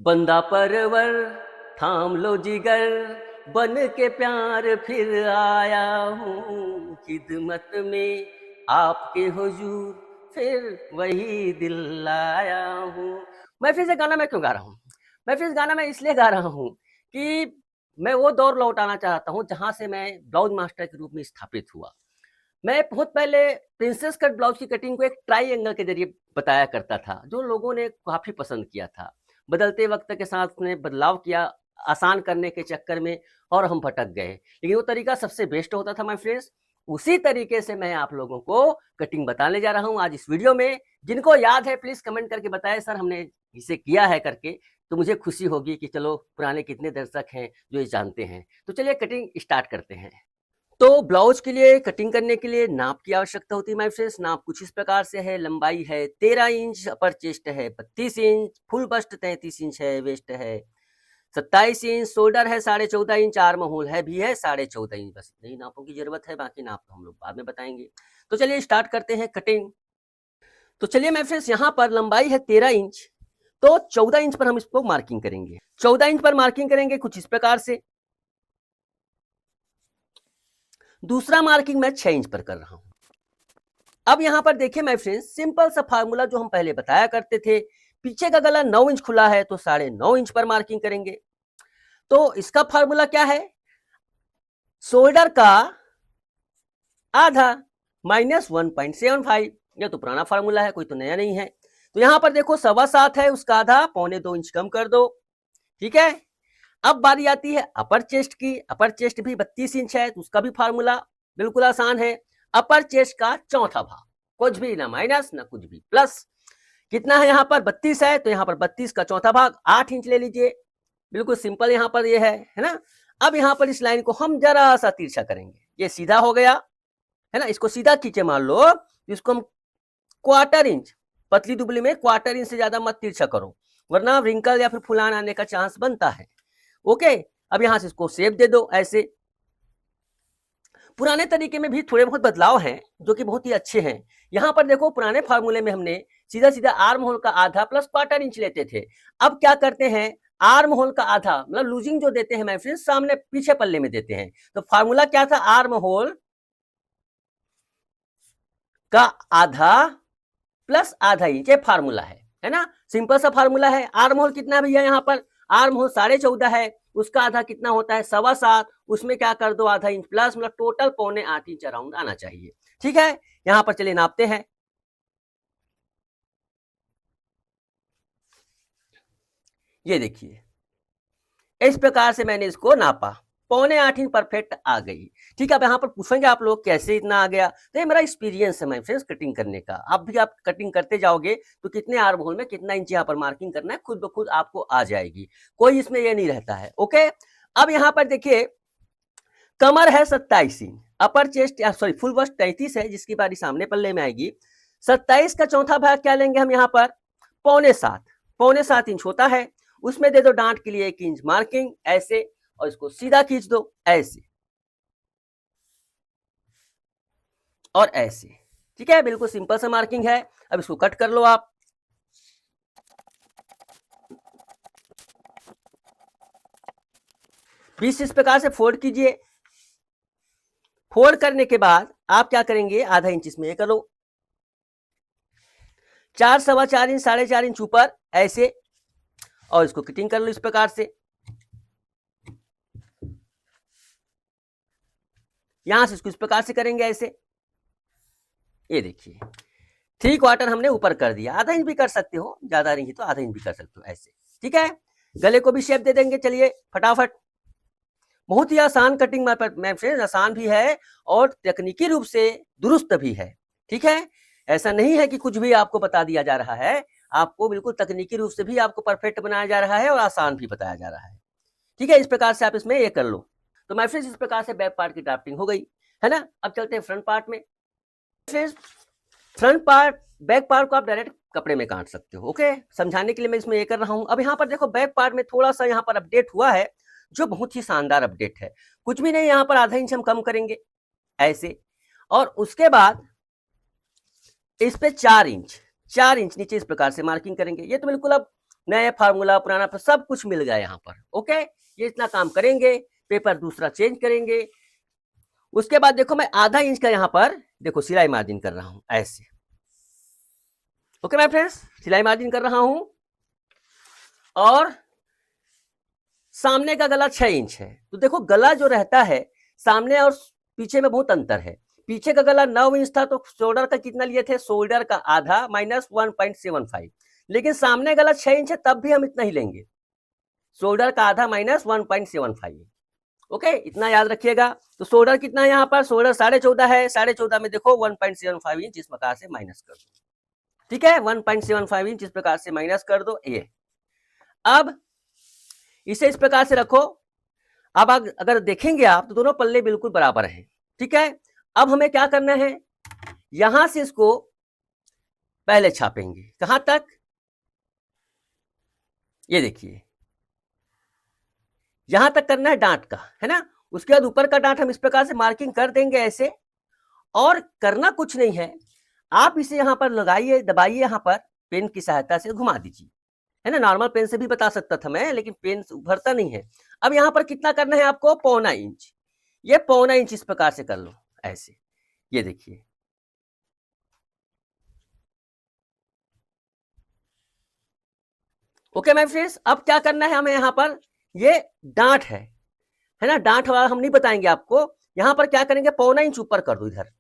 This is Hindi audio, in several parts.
बंदा परवर थाम लो जिगर, बन के प्यार फिर आया हूँ खिदमत में आपके हुजूर, फिर वही दिल लाया हूँ। मैं फिर से गाना मैं क्यों गा रहा हूँ? मैं फिर से गाना मैं इसलिए गा रहा हूँ कि मैं वो दौर लौटाना चाहता हूँ जहाँ से मैं ब्लाउज मास्टर के रूप में स्थापित हुआ। मैं बहुत पहले प्रिंसेस कट ब्लाउज की कटिंग को एक ट्राई एंगल के जरिए बताया करता था, जो लोगों ने काफ़ी पसंद किया था। बदलते वक्त के साथ उसने बदलाव किया आसान करने के चक्कर में और हम भटक गए, लेकिन वो तरीका सबसे बेस्ट होता था माय फ्रेंड्स। उसी तरीके से मैं आप लोगों को कटिंग बताने जा रहा हूँ आज इस वीडियो में। जिनको याद है प्लीज़ कमेंट करके बताएं सर हमने इसे किया है करके, तो मुझे खुशी होगी कि चलो पुराने कितने दर्शक हैं जो ये जानते हैं। तो चलिए कटिंग स्टार्ट करते हैं। तो ब्लाउज के लिए कटिंग करने के लिए नाप की आवश्यकता होती है माय फ्रेंड्स। नाप कुछ इस प्रकार से है, लंबाई है 13 इंच, अपर चेस्ट है 32 इंच, फुल बस्ट 33 इंच है, वेस्ट है 27 इंच, शोल्डर है 14.5 इंच, आर्म होल है भी है 14.5 इंच। बस इतने ही नापों की जरूरत है, बाकी नाप तो हम लोग बाद में बताएंगे। तो चलिए स्टार्ट करते हैं कटिंग। तो चलिए माय फ्रेंड्स, यहाँ पर लंबाई है 13 इंच, तो 14 इंच पर हम इसको मार्किंग करेंगे। 14 इंच पर मार्किंग करेंगे कुछ इस प्रकार से। दूसरा मार्किंग मैं 6 इंच पर कर रहा हूं। अब यहां पर देखिए माय फ्रेंड्स, सिंपल सा फार्मूला जो हम पहले बताया करते थे। पीछे का गला 9 इंच खुला है तो 9.5 इंच पर मार्किंग करेंगे। तो इसका फार्मूला क्या है? शोल्डर का आधा माइनस 1.75। यह तो पुराना फार्मूला है, कोई तो नया नहीं है। तो यहां पर देखो 7.25 है, उसका आधा 1.25 इंच कम कर दो। ठीक है। अब बारी आती है अपर चेस्ट की। अपर चेस्ट भी 32 इंच है, तो उसका भी फार्मूला बिल्कुल आसान है। अपर चेस्ट का चौथा भाग, कुछ भी ना माइनस ना कुछ भी प्लस। कितना है? यहाँ पर 32 है, तो यहाँ पर 32 का चौथा भाग 8 इंच ले लीजिए। बिल्कुल सिंपल यहाँ पर ये है ना। अब यहाँ पर इस लाइन को हम जरा सा तिरछा करेंगे, ये सीधा हो गया है ना। इसको सीधा खींचे मान लो, इसको हम क्वार्टर इंच, पतली दुबली में क्वार्टर इंच से ज्यादा मत तिरछा करो, वरना रिंकल या फिर फुलान आने का चांस बनता है। ओके। अब यहां से इसको शेप दे दो ऐसे। पुराने तरीके में भी थोड़े बहुत बदलाव हैं जो कि बहुत ही अच्छे हैं। यहां पर देखो, पुराने फार्मूले में हमने सीधा सीधा आर्म होल का आधा प्लस क्वार्टर इंच लेते थे। अब क्या करते हैं? आर्म होल का आधा मतलब लूजिंग जो देते हैं माय फ्रेंड्स, सामने पीछे पल्ले में देते हैं। तो फार्मूला क्या था? आर्म होल का आधा प्लस आधा इंच, ये फार्मूला है ना। सिंपल सा फार्मूला है। आर्म होल कितना भैया? यहाँ पर आर्म होल 14.5 है, उसका आधा कितना होता है? 7.25। उसमें क्या कर दो? आधा इंच प्लस, मतलब टोटल 7.25 इंच अराउंड आना चाहिए। ठीक है। यहाँ पर चलिए नापते हैं। ये देखिए, इस प्रकार से मैंने इसको नापा, 7.25 इंच परफेक्ट आ गई। ठीक है। अब यहाँ पर पूछेंगे आप लोग कैसे इतना आ गया, तो ये मेरा एक्सपीरियंस है माय फ्रेंड्स कटिंग करने का। आप भी आप कटिंग करते जाओगे तो कितने आर्म होल में कितना इंच यहाँ पर मार्किंग करना है, खुद ब खुद आपको आ जाएगी। कोई इसमें ये नहीं रहता है। ओके। अब यहाँ पर देखिए, कमर है 27 inch, upper chest sorry full bust 33 है, जिसकी बारी सामने पल्ले में आएगी। 27 का चौथा भाग क्या लेंगे हम यहाँ पर? 6.25। 6.25 इंच होता है। उसमें दे दो डांट के लिए 1 इंच मार्किंग ऐसे, और इसको सीधा खींच दो ऐसे और ऐसे। ठीक है। बिल्कुल सिंपल सा मार्किंग है। अब इसको कट कर लो आप। पीस इस प्रकार से फोल्ड कीजिए। फोल्ड करने के बाद आप क्या करेंगे? आधा इंच इसमें करो, 4 4.25 इंच 4.5 इंच ऊपर ऐसे, और इसको कटिंग कर लो इस प्रकार से। यहां से इसको इस प्रकार से करेंगे ऐसे। ये देखिए, 3 क्वार्टर हमने ऊपर कर दिया। आधा इंच भी कर सकते हो, ज्यादा नहीं तो आधा इंच भी कर सकते हो ऐसे। ठीक है। गले को भी शेप दे देंगे। चलिए फटाफट। बहुत ही आसान कटिंग मैं फ्रेंड्स, आसान भी है और तकनीकी रूप से दुरुस्त भी है। ठीक है। ऐसा नहीं है कि कुछ भी आपको बता दिया जा रहा है, आपको बिल्कुल तकनीकी रूप से भी आपको परफेक्ट बनाया जा रहा है और आसान भी बताया जा रहा है। ठीक है। इस प्रकार से आप इसमें ये कर लो। तो माय फ्रेंड्स, इस प्रकार से बैक पार्ट की ड्राफ्टिंग हो गई है ना। अब चलते हैं फ्रंट पार्ट में। Friends, front part back part को आप डायरेक्ट कपड़े में काट सकते हो। ओके। समझाने के लिए मैं इसमें ये कर रहा हूं। अब यहाँ पर देखो, बैक पार्ट में थोड़ा सा यहाँ पर अपडेट हुआ है, जो बहुत ही शानदार अपडेट है। कुछ भी नहीं, यहाँ पर आधा इंच हम कम करेंगे ऐसे, और उसके बाद इस पे 4 इंच नीचे इस प्रकार से मार्किंग करेंगे। ये तो बिल्कुल अब नए फार्मूला पुराना सब कुछ मिल गया यहाँ पर। ओके, ये इतना काम करेंगे, पेपर दूसरा चेंज करेंगे। उसके बाद देखो मैं आधा इंच का यहाँ पर देखो सिलाई मार्जिन कर रहा हूं ऐसे। ओके माय फ्रेंड्स, सिलाई मार्जिन कर रहा हूं और सामने का गला 6 इंच है। तो देखो गला जो रहता है सामने और पीछे में बहुत अंतर है। पीछे का गला 9 इंच था तो शोल्डर का कितना लिए थे, शोल्डर का आधा माइनस 1.75, लेकिन सामने गला 6 इंच है तब भी हम इतना ही लेंगे, शोल्डर का आधा माइनस 1.75। ओके, इतना याद रखिएगा। तो शोल्डर कितना है यहाँ पर, शोल्डर 14.5 है, 14.5 में देखो 1.75 इंच इस प्रकार से माइनस कर दो। ठीक है, 1.75 इंच इस प्रकार से माइनस कर दो ये। अब इसे इस प्रकार से रखो। अब अगर देखेंगे आप तो दोनों पल्ले बिल्कुल बराबर हैं। ठीक है, अब हमें क्या करना है, यहां से इसको पहले छापेंगे, कहां तक, ये देखिए यहां तक करना है डांट का, है ना। उसके बाद ऊपर का डांट हम इस प्रकार से मार्किंग कर देंगे ऐसे। और करना कुछ नहीं है, आप इसे यहां पर लगाइए, दबाइए, यहां पर पेन की सहायता से घुमा दीजिए, है ना। नॉर्मल पेन से भी बता सकता था मैं, लेकिन पेन उभरता नहीं है। अब यहां पर कितना करना है आपको, 1.25 इंच। ये 1.25 इंच इस प्रकार से कर लो ऐसे, ये देखिए। ओके माय फ्रेंड्स, अब क्या करना है हमें, यहां पर ये डांट है ना, डांट वाला हम नहीं बताएंगे आपको। यहां पर क्या करेंगे, 1.25 इंच ऊपर कर दो, इधर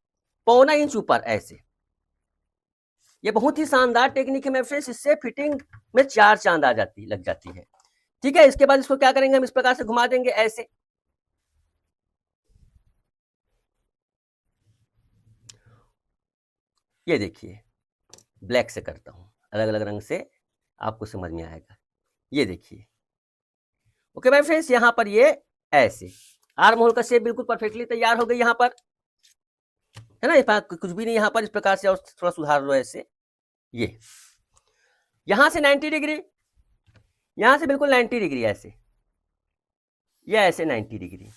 1.25 इंच ऊपर ऐसे। ये बहुत ही शानदार टेक्निक है मेरे फ्रेंड्स, इससे फिटिंग में 4 चांद आ जाती लग जाती है। ठीक है, इसके बाद इसको क्या करेंगे, हम इस प्रकार से घुमा देंगे ऐसे। ये देखिए, ब्लैक से करता हूं, अलग अलग रंग से आपको समझ में आएगा। ये देखिए, ओके माय फ्रेंड्स, यहां पर ये ऐसे आर्म होल का शेप बिल्कुल परफेक्टली तैयार हो गई यहां पर, है ना। कुछ भी नहीं यहां पर, इस प्रकार से और थोड़ा सुधार लो ऐसे। ये यहां से 90 डिग्री, यहां से बिल्कुल 90 डिग्री ऐसे, ये ऐसे 90 डिग्री।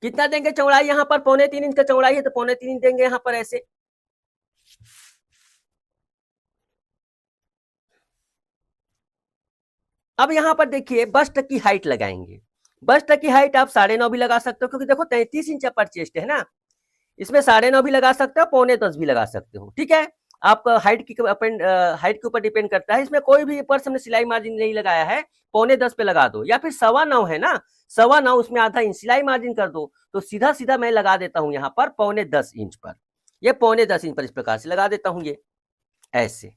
कितना देंगे चौड़ाई, यहां पर 3.25 इंच का चौड़ाई है तो 3.25 इंच देंगे यहां पर ऐसे। अब यहां पर देखिए बस्ट की हाइट लगाएंगे। बस्ट की हाइट आप 9.5 भी लगा सकते हो, क्योंकि देखो 33 इंच अपर चेस्ट है ना, इसमें 9.5 भी लगा सकते हो, 9.25 भी लगा सकते हो। ठीक है, आपका हाइट हाइट के ऊपर डिपेंड करता है। इसमें कोई भी ऊपर से हमने सिलाई मार्जिन नहीं लगाया है, 9.25 पे लगा दो, या फिर 9.25 है ना, 9.25 उसमें आधा इंच सिलाई मार्जिन कर दो। तो सीधा सीधा मैं लगा देता हूं यहाँ पर 9.25 इंच पर, ये 9.25 इंच पर इस प्रकार से लगा देता हूं ये ऐसे।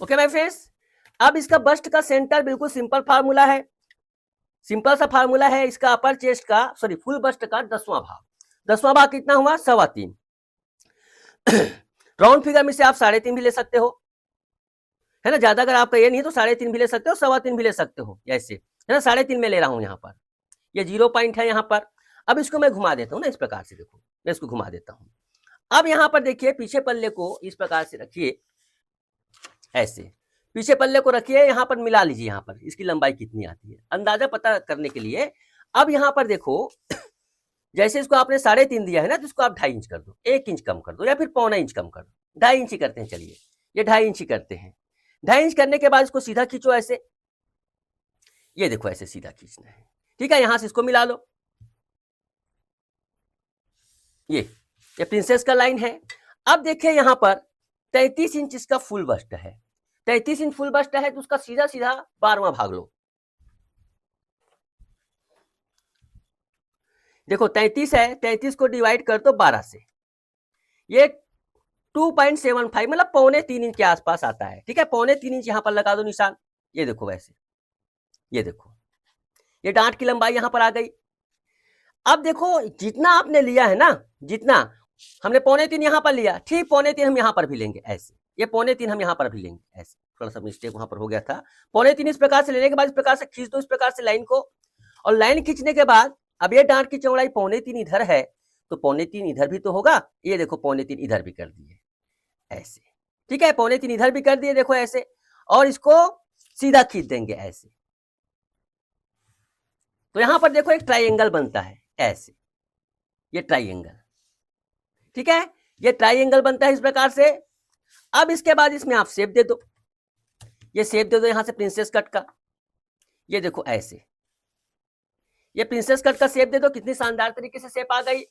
ओके माय फ्रेंड्स, अब इसका बस्ट का सेंटर बिल्कुल सिंपल फार्मूला है, सिंपल सा फार्मूला है इसका। अपर चेस्ट का सॉरी फुल बस्ट का 10वां भाग, 10वां भाग कितना हुआ, 3.25। राउंड फिगर में से आप 3.5 भी ले सकते हो, है ना। ज्यादा अगर आपका ये नहीं तो 3.5 भी ले सकते हो, 3.25 भी ले सकते हो ऐसे, है ना। 3.5 में ले रहा हूं यहाँ पर, ये 0 पॉइंट है यहाँ पर। अब इसको मैं घुमा देता हूँ ना इस प्रकार से, देखो मैं इसको घुमा देता हूँ। अब यहाँ पर देखिए पीछे पल्ले को इस प्रकार से रखिए ऐसे, पीछे पल्ले को रखिए, यहाँ पर मिला लीजिए, यहाँ पर इसकी लंबाई कितनी आती है अंदाजा पता करने के लिए। अब यहाँ पर देखो जैसे इसको आपने 3.5 दिया है ना, तो इसको आप 2.5 इंच कर दो, 1 इंच कम कर दो, या फिर 0.25 इंच कम कर दो, 2.5 इंच ही करते हैं। चलिए ये 2.5 इंच ही करते हैं। 2.5 इंच करने के बाद इसको सीधा खींचो ऐसे, ये देखो ऐसे सीधा खींचना है। ठीक है, यहां से इसको मिला लो, ये प्रिंसेस का लाइन है। अब देखिए यहाँ पर 33 इंच इसका फुल बस्ट है, 33 इंच फुल बस्ट है, तो उसका सीधा सीधा 12वां भाग लो। देखो 33 है, 33 को डिवाइड कर दो 12 से, ये 2.75 मतलब 3.25 इंच के आसपास आता है। ठीक है, 3.25 इंच यहाँ पर लगा दो निशान, ये देखो वैसे, ये देखो ये डांट की लंबाई यहाँ पर आ गई। अब देखो जितना आपने लिया है ना, जितना हमने 3.25 यहाँ पर लिया, ठीक 3.25 हम यहाँ पर भी लेंगे ऐसे, ये 3.25 हम यहाँ पर भी लेंगे ऐसे। थोड़ा सा मिस्टेक वहां पर हो गया था। 3.25 इस प्रकार से लेने के बाद इस प्रकार से खींच दो, इस प्रकार से लाइन को, और लाइन खींचने के बाद अब ये डांट की चौड़ाई 3.25 इधर है, तो 3.25 इधर भी तो होगा, ये देखो 3.25 इधर भी कर दिए ऐसे। ठीक है, 3.25 इधर भी कर दिए, देखो ऐसे, और इसको सीधा खींच देंगे ऐसे। तो यहां पर देखो एक ट्राइंगल बनता है ऐसे, ये ट्राइंगल। ठीक है, ये ट्राइंगल बनता है इस प्रकार से। अब इसके बाद इसमें आप शेप दे दो, ये शेप दे दो यहाँ से प्रिंसेस कट का, ये देखो ऐसे, ये प्रिंसेस कट का शेप दे दो, कितनी शानदार तरीके से शेप आ गई।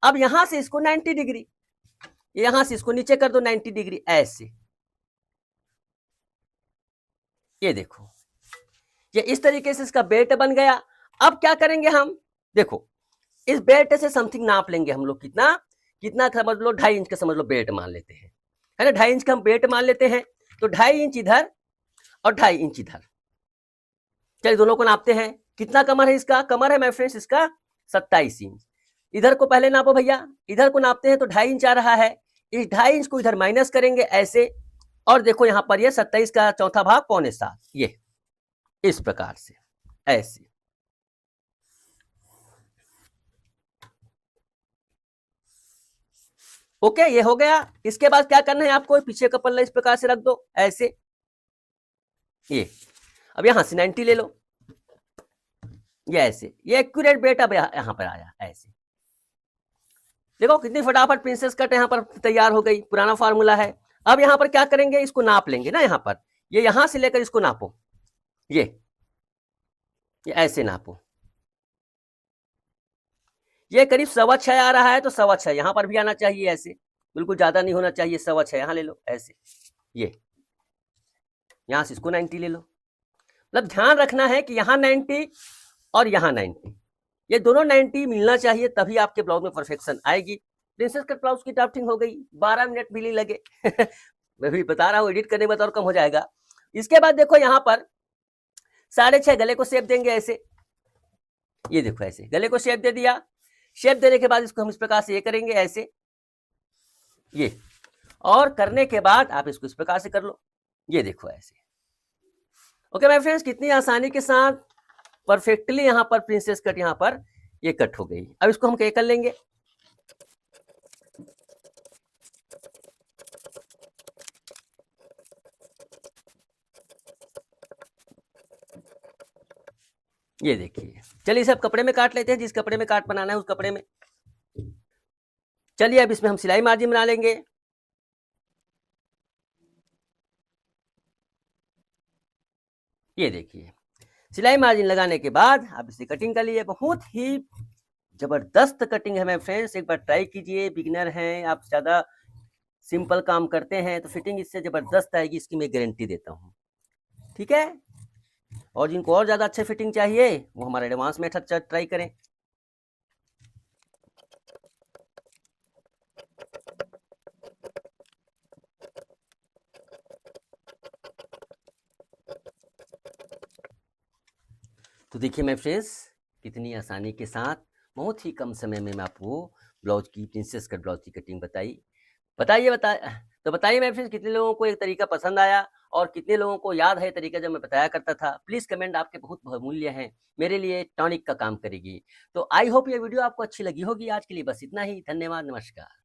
अब यहां से इसको 90 डिग्री, यहां से इसको नीचे कर दो 90 डिग्री ऐसे, ये देखो, ये इस तरीके से इसका बेल्ट बन गया। अब क्या करेंगे हम, देखो इस बेल्ट से समथिंग नाप लेंगे हम लोग, कितना कितना समझ लो, 2.5 इंच का समझ लो बेल्ट मान लेते हैं, है ना, 2.5 इंच का हम बेल्ट मान लेते हैं। तो 2.5 इंच इधर और 2.5 इंच इधर, चलिए दोनों को नापते हैं। कितना कमर है इसका, कमर है माय फ्रेंड्स इसका 27 इंच। इधर को पहले नापो भैया, इधर को नापते हैं तो 2.5 इंच आ रहा है, इस 2.5 इंच को इधर माइनस करेंगे ऐसे, और देखो यहां पर ये 27 का चौथा भाग 6.25, ये इस प्रकार से ऐसे। ओके, ये हो गया। इसके बाद क्या करना है आपको, पीछे का पल्ला इस प्रकार से रख दो ऐसे, ये अब यहां से 90 ले लो, ये ऐसे, ये एक्यूरेट बेट अब यहां पर आया ऐसे। देखो कितनी फटाफट प्रिंसेस कट यहां पर तैयार हो गई, पुराना फार्मूला है। अब यहां पर क्या करेंगे, इसको नाप लेंगे ना, यहां पर ये यहां से लेकर इसको नापो, ये ऐसे नापो, ये करीब 6.25 आ रहा है, तो 6.25 यहां पर भी आना चाहिए ऐसे, बिल्कुल ज्यादा नहीं होना चाहिए, 6.25 यहां ले लो ऐसे, ये यहां से इसको 90 ले लो। मतलब ध्यान रखना है कि यहां 90 और यहां 90, ये दोनों 90 मिलना चाहिए, तभी आपके ब्लाउज में परफेक्शन आएगी। प्रिंसेस कट ब्लाउज की ड्राफ्टिंग हो गई, 12 मिनट भी नहीं लगे मैं भी बता रहा हूँ, एडिट करने में तो और कम हो जाएगा। इसके बाद देखो यहाँ पर 6.5 गले को शेप देंगे ऐसे, ये देखो ऐसे गले को शेप दे दिया। शेप देने के बाद इसको हम इस प्रकार से ये करेंगे ऐसे, ये, और करने के बाद आप इसको इस प्रकार से कर लो, ये देखो ऐसे। ओके माय फ्रेंड्स, कितनी आसानी के साथ परफेक्टली यहां पर प्रिंसेस कट यहां पर ये कट हो गई। अब इसको हम क्या कर लेंगे, ये देखिए। चलिए इसे अब कपड़े में काट लेते हैं, जिस कपड़े में काट बनाना है उस कपड़े में। चलिए अब इसमें हम सिलाई मार्जिन बना लेंगे। ये देखिए, सिलाई मार्जिन लगाने के बाद आप इसे कटिंग कर लिए। बहुत ही जबरदस्त कटिंग है मेरे फ्रेंड्स, एक बार ट्राई कीजिए। बिगिनर हैं आप, ज्यादा सिंपल काम करते हैं, तो फिटिंग इससे जबरदस्त आएगी, इसकी मैं गारंटी देता हूँ। ठीक है, और जिनको और ज्यादा अच्छे फिटिंग चाहिए वो हमारा एडवांस मेथड ट्राई करें। तो देखिए मेरे फ्रेंड्स, कितनी आसानी के साथ बहुत ही कम समय में मैं आपको ब्लाउज की, प्रिंसेस कट ब्लाउज की कटिंग बताइए तो बताइए मेरे फ्रेंड्स, कितने लोगों को एक तरीका पसंद आया और कितने लोगों को याद है तरीका जब मैं बताया करता था। प्लीज कमेंट, आपके बहुत बहुमूल्य हैं, मेरे लिए टॉनिक का काम करेगी। तो आई होप ये वीडियो आपको अच्छी लगी होगी। आज के लिए बस इतना ही, धन्यवाद, नमस्कार।